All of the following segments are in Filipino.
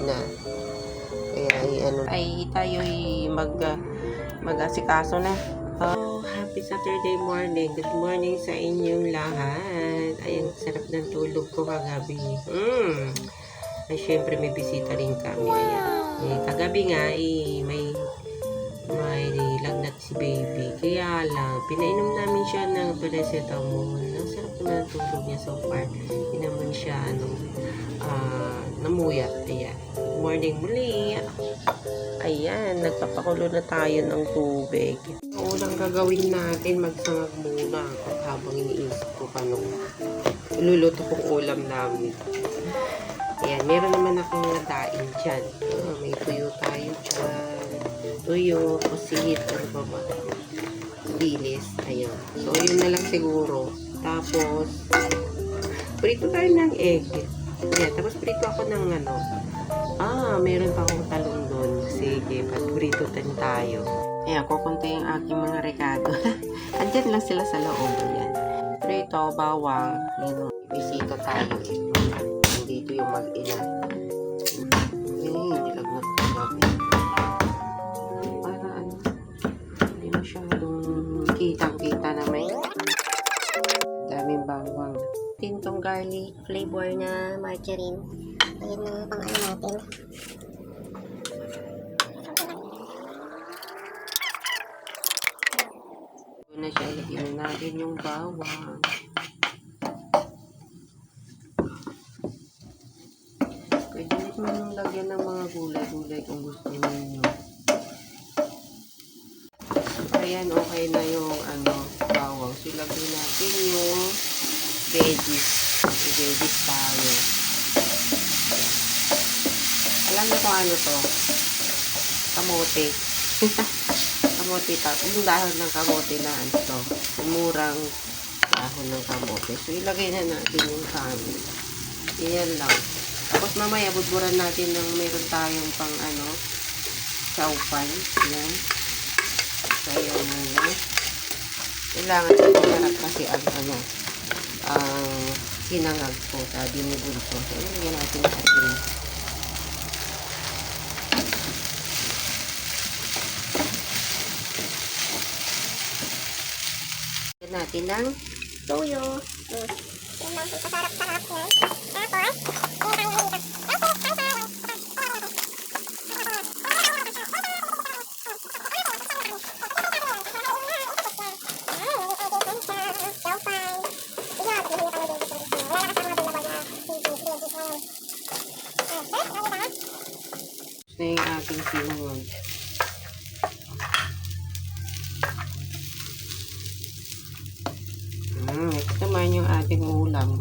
Na. Kaya ay tayo'y mag-asikaso na. Happy Saturday morning. Good morning sa inyong lahat. Ay, ang sarap ng tulog ko kagabi. Ay, syempre may bisita rin kami. Ayan. Kagabi nga, may lagnat si baby. Kaya lang, pinainom namin siya ng paracetamol. Ang sarap naman ng tulog niya so far. Hindi naman siya, namuyat. Ayan. Good morning muli. Ayan, nagpapakulo na tayo ng tubig. Ang unang gagawin natin, magsangag muna habang iniisip ko paano iluluto kong ulam namin. Ayan, meron naman akong nadain dyan. May tuyo tayo dyan. Tuyo, kusit, ano pa ba? Dilis. Ayan. So, yun na lang siguro. Tapos, prito tayo ng egg. Ayan, tapos prito ako ng meron pa akong talong doon. Sige, prito din tayo. Ayan, kukunti yung aking mga rekado. Andyan lang sila sa loob. Ayan. Prito, bawang. Ayan, bisita tayo. Dito yung mag-ina. Nilagnat ko gabi. Para hindi masyadong kitang-kita na may daming bawang. Tintong garlic flavor na margarine. Ayan na pang-ano natin. Ito na siya. Lagyan natin yung bawang. Pwede nyo lagyan ng mga gulay-gulay kung gusto niyo. Ayan, okay na yung bawang. So, lagyan natin yung veggies. Veggies tayo. Alam niyo kung ano to? Kamote. Kamote tapos. Yung dahon ng kamote na ito. Murang dahon ng kamote. So, ilagay na natin yung kanin. Yan lang. Tapos mamaya budburan natin ng meron tayong pang saupan. Yan. So, yan lang. Kailangan iharap kasi ang sinangag po. Binibul ko. So, ilagyan natin sa atin. Ilagyan natin ng toyo. Yan lang, pasarap-sarap yan. Tapos, na yung ating sinangag. Ito naman yung ating ulam.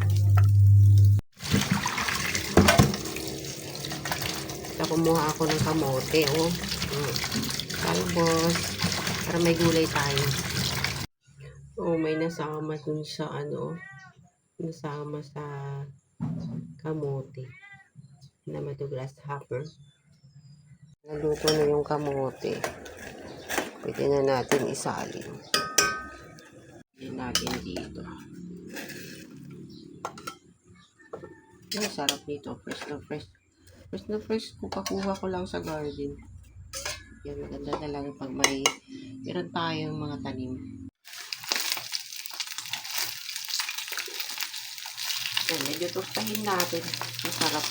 Ito, kumuha ako ng kamote. Talbos. Para may gulay tayo. May nasama dun sa nasama sa kamote. Naman ito grasshopper. Naluto na yung kamote. Pwede na natin isalin. Pwede natin dito. Ang sarap nito. Fresh na fresh. Fresh na fresh. Kukakuha ko lang sa garden. Yan, maganda na lang pag meron tayong mga tanim. Yan, medyo tustahin natin. Masarap.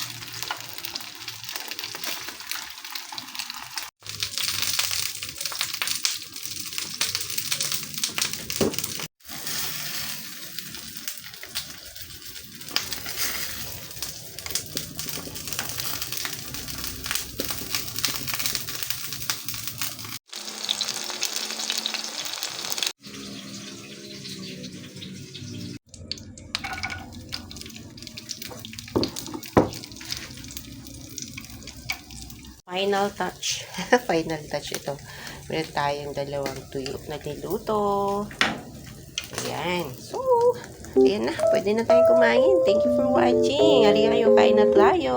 Final touch. Final touch ito. Meron tayong dalawang tuyo na niluto. Ayan. So, ayan na. Pwede na tayong kumain. Thank you for watching. Halika kayo, kain na tayo.